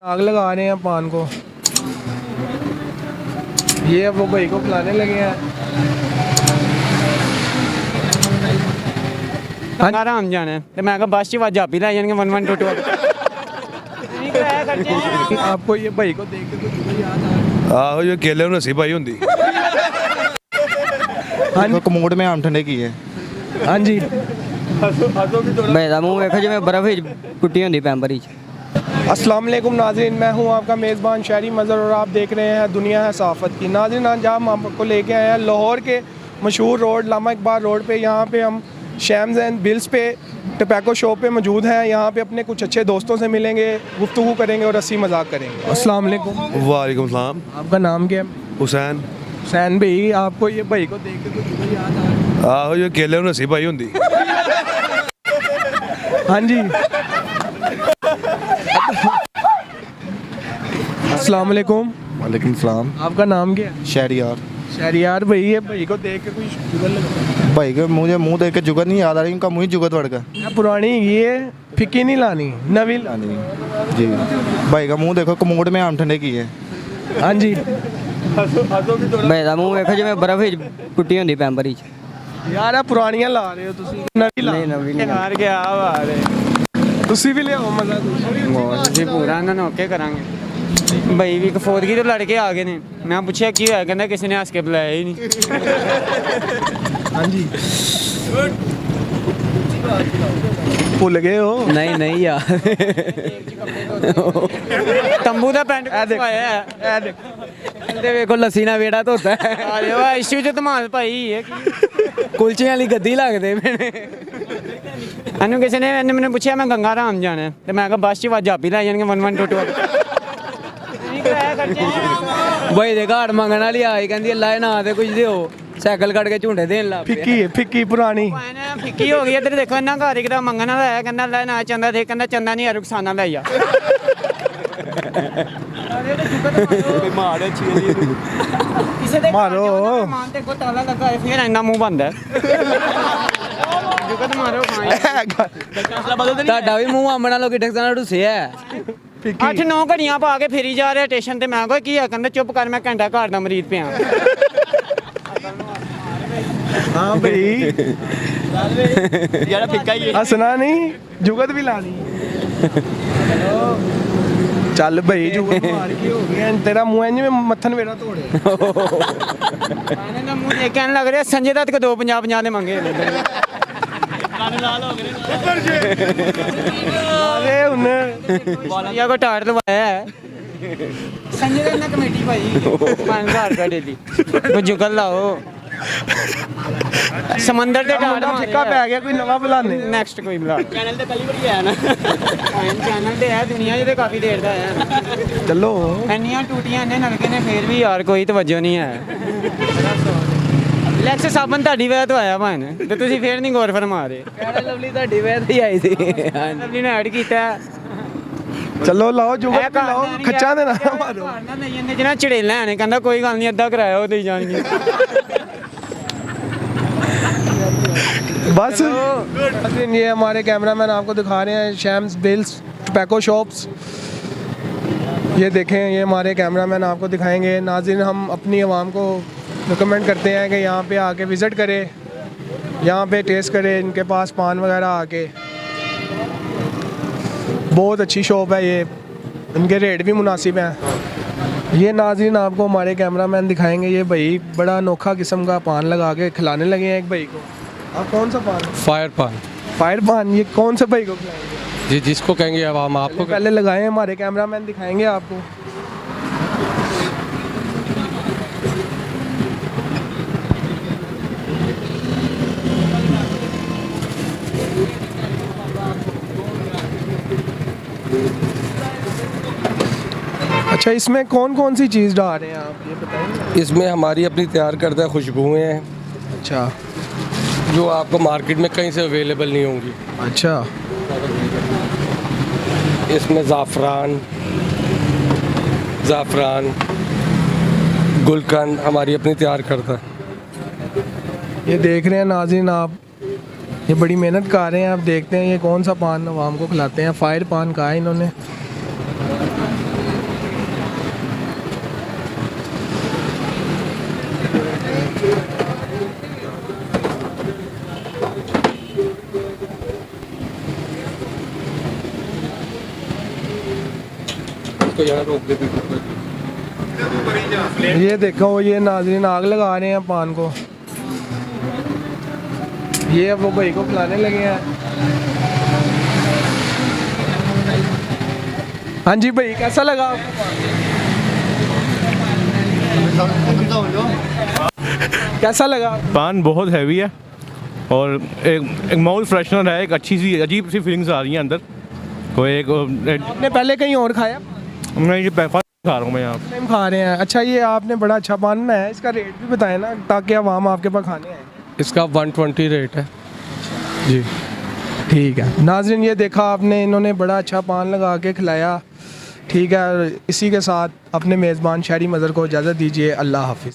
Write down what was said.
आग लगा रहे हैं पान को। ये अब वो भाई को खिलाने लगे हैं। आराम जाना है तो मैं कहा बस च जापी लै जाएंगे 1122। आपको ये भाई को देख के कुछ याद आ रहा आहो ये केले ਨੂੰ नसी पाई ਹੁੰਦੀ। हाँ जी कमोड में आम ठंडे की है। हाँ जी भाई दा मुंह देखो जिवें बर्फ विच कुट्टी होंदी पैंबर विच। अस्सलाम वालेकुम नाज़रीन, मैं हूं आपका मेज़बान शहरी मज़हर और आप देख रहे हैं दुनिया है सहाफ़त की। नाज़रीन आज हम आपको लेके आए हैं लाहौर के मशहूर रोड लामा इकबाल रोड पे। यहाँ पे हम शैम्स एंड बिल्स पे टोबैको शॉप पे मौजूद हैं। यहाँ पे अपने कुछ अच्छे दोस्तों से मिलेंगे, गुफ्तगू करेंगे और हंसी मजाक करेंगे। अस्सलाम वालेकुम। वालेकुम सलाम। आपका नाम क्या है? हुसैन। हुसैन भाई, आपको ये भाई को देख के कुछ याद आ रहा आहो ये केले ਨੂੰ नसी पाई ਹੁੰਦੀ। हाँ जी अस्सलाम वालेकुम। वालेकुम सलाम। आपका नाम क्या है? शहरियार। शहरियार भाई, ये भाई को देख के कोई जुगल लगा? भाई के मुझे मुंह देख के जुगत नहीं याद आ रही, इनका मुंह ही जुगत वड़ गया। ये पुरानी ये फिक्की नहीं लानी, नवी लानी। जी भाई का मुंह देखो, कमोड में आम ठंडे की है। हाँ जी भाई दा मुंह देखो जिवें बर्फ विच कुट्टी होंदी पैंबर विच। यार आप पुरानियां ला रहे हो तुसी, नवी ला। नहीं नवी नहीं हार गया बात तुसी भी लियाओ मजा तुसी। जी पूरा ਇਹਨਾਂ ਨੂੰ ਓਕੇ ਕਰਾਂਗੇ। भाई भी कफोदगी तो लड़के आ गए ने। मैं पूछा की होया, कहंदा किसी ने हंस के बुलाया ही नहीं। हाँ जी भुल गए हो? नहीं नहीं यार तंबू ਦਾ ਪੈਂਟ ਪਾਇਆ ਹੈ। ए देख ਇਹਦੇ ਵੇਖੋ ਲੱਸੀ ਨਾਲ ਵੇੜਾ ਧੋਤਾ ਹੈ। ਅਰੇ ਵਾਹ ਇਸ਼ੂ ਚ ਧਮਾਲ ਭਾਈ ਇਹ ਕੀ ਕੁਲਚਿਆਂ ਵਾਲੀ ਗੱਦੀ ਲੱਗਦੇ ਮੈਨੇ। ਇਹਨੂੰ ਕਿਸੇ ਨੇ ਮੈਨੂੰ ਪੁੱਛਿਆ ਮੈਂ ਗੰਗਾ ਰਾਮ ਜਾਣਾ ਹੈ ਤੇ ਮੈਂ ਕਿਹਾ ਬੱਸ ਚ ਜਾਪੀ ਲੈ ਜਾਣਗੇ 1122। भाई दे घाट मंगन वाली आई, कहंदी अल्लाह ना ते कुछ दियो, साइकिल कट के झूठे देन लग फिक्की है, फिक्की पुरानी फिक्की हो गई। इधर देखो इन्ना घर एक मंगन वाला है, कहंदा अल्लाह ना चंदा दे, कहंदा चंदा नहीं रुखसाना ले जा। मारो मान ते को ताला लगा है फिर इन्ना मुंह बंद है। जुगत मारो ਤੁਹਾਡਾ ਵੀ ਮੂੰਹ ਆਮਣ ਨਾਲੋਂ ਕਿੱਡੇ ਸਾਨਾ ਢੁੱਸਿਆ ਹੈ। 8-9 ਘੜੀਆਂ ਪਾ ਕੇ ਫੇਰੀ ਜਾ ਰਿਹਾ ਸਟੇਸ਼ਨ ਤੇ। ਮੈਂ ਕੋਈ ਕੀ ਆ, ਕਹਿੰਦਾ ਚੁੱਪ ਕਰ ਮੈਂ ਘੰਟਾ ਘਰ ਦਾ ਮਰੀਜ਼ ਪਿਆ। हाँ भाई ਯਾਰ ਫਿੱਕਾ ਹੀ हंसना नहीं, जुगत भी लानी। चल भाई जुगत मार के हो गया तेरा मुंह इंज में मत्थन वेड़ा तोड़े। ਇਹਨੇ ਦਾ ਮੂੰਹ ਦੇਖ ਕੇ ਐਂ ਲੱਗ ਰਿਹਾ ਸੰਜੇ ਦੱਤ ਕੋ 250 ਦੇ ਮੰਗੇ ਨੇ। अरे उन्हें ਬਾਲੀਆ ਕੋ ਟਾੜ ਲਵਾਇਆ ਹੈ ਸੰਜੇ ਦਾ ਨਾ ਕਮੇਟੀ ਭਾਈ 5000 ਰੁਪਏ ਡੇਲੀ ਕੋ ਜੁਗਲ ਲਾਓ। ਸਮੁੰਦਰ ਦੇ ਟਾੜ फिक्का पै गया, कोई नवा बुलाने। ਨੈਕਸਟ ਕੋਈ ਬੁਲਾ। ਚੈਨਲ ਤੇ ਪਹਿਲੀ ਵਾਰੀ ਆਇਆ ਨਾ। ਚੈਨਲ ਤੇ ਹੈ ਦੁਨੀਆ ਜਿਹਦੇ ਕਾਫੀ ਦੇਰ ਦਾ ਹੈ। चलो ਇੰਨੀਆਂ ਟੂਟੀਆਂ ਇੰਨੇ ਨਲਕੇ ਨੇ ਫੇਰ ਵੀ ਯਾਰ ਕੋਈ ਤਵੱਜੋ ਨਹੀਂ ਹੈ। ਲੈਕਸ ਸਾਬਨ ਤੁਹਾਡੀ ਵਜ੍ਹਾ ਤੋਂ ਆਇਆ ਭਾਣ ਤੇ ਤੁਸੀਂ ਫੇਰ ਨਹੀਂ ਗੌਰ ਫਰਮਾ ਰਹੇ। ਕਹਿਣਾ ਲਵਲੀ ਤੁਹਾਡੀ ਵਜ੍ਹਾ ਤੋਂ ਹੀ ਆਈ ਸੀ। ਲਵਲੀ ਨੇ ਐਡ ਕੀਤਾ। चलो लाओ जुगत भी लाओ, खच्चा दे ना मारो। ਜਿਹਨਾਂ ਚੜੇਲਾਂ ਨੇ ਕਹਿੰਦਾ ਕੋਈ ਗੱਲ ਨਹੀਂ ਅੱਧਾ ਕਿਰਾਇਆ ਉਹ ਦੇਈ ਜਾਣਗੇ। बस ये हमारे कैमरामैन आपको दिखा रहे हैं शैम्स बिल्स टोबैको शॉप्स। ये देखें, ये हमारे कैमरामैन आपको दिखाएंगे। नाज़रीन हम अपनी आवाम को रिकमेंड करते हैं कि यहाँ पे आके विज़िट करें, यहाँ पे टेस्ट करें इनके पास पान वगैरह आके। बहुत अच्छी शॉप है ये, इनके रेट भी मुनासिब हैं। ये नाज़रीन आपको हमारे कैमरामैन दिखाएंगे। ये भाई बड़ा अनोखा किस्म का पान लगा के खिलाने लगे हैं एक भाई को। आप कौन सा पान? फायर पान। फायर पान। ये कौन से भाई को खिलाएंगे? जी जिसको कहेंगे अब हम आपको पहले लगाए, हमारे कैमरामैन दिखाएंगे आपको। अच्छा, इसमें कौन कौन सी चीज़ डाल रहे हैं आप, ये बताएंगे? इसमें हमारी अपनी तैयार करदा खुशबुएँ हैं अच्छा जो आपको मार्केट में कहीं से अवेलेबल नहीं होंगी। अच्छा इसमें ज़ाफ़रान गुलकंद हमारी अपनी तैयार करदा। ये देख रहे हैं नाज़रीन आप, ये बड़ी मेहनत कर रहे हैं। आप देखते हैं ये कौन सा पान आवाम को खिलाते हैं। फायर पान कहा है इन्होंने। इसको यहाँ रोक दे बिल्कुल। ये देखो ये नाज़रीन आग लगा रहे हैं पान को। ये अब वो भाई को खिलाने लगे हैं। हाँ जी भाई, कैसा लगा आपको पान? कैसा लगा? पान बहुत हैवी है और एक माउथ फ्रेशनर है, एक अच्छी सी अजीब सी फीलिंग्स आ रही हैं अंदर। कोई एक आपने पहले कहीं और खाया? मैं ये पैसा खा रहा हूँ मैं यहाँ। टाइम खा रहे हैं। अच्छा, ये आपने बड़ा अच्छा पान बनाया है, इसका रेट भी बताएं ना ताकि आवाम आपके पास खाने आए। इसका 120 रेट है जी। ठीक है नाज़रीन, ये देखा आपने, इन्होंने बड़ा अच्छा पान लगा के खिलाया। ठीक है, इसी के साथ अपने मेज़बान शहरी मज़र को इजाज़त दीजिए। अल्लाह हाफिज़।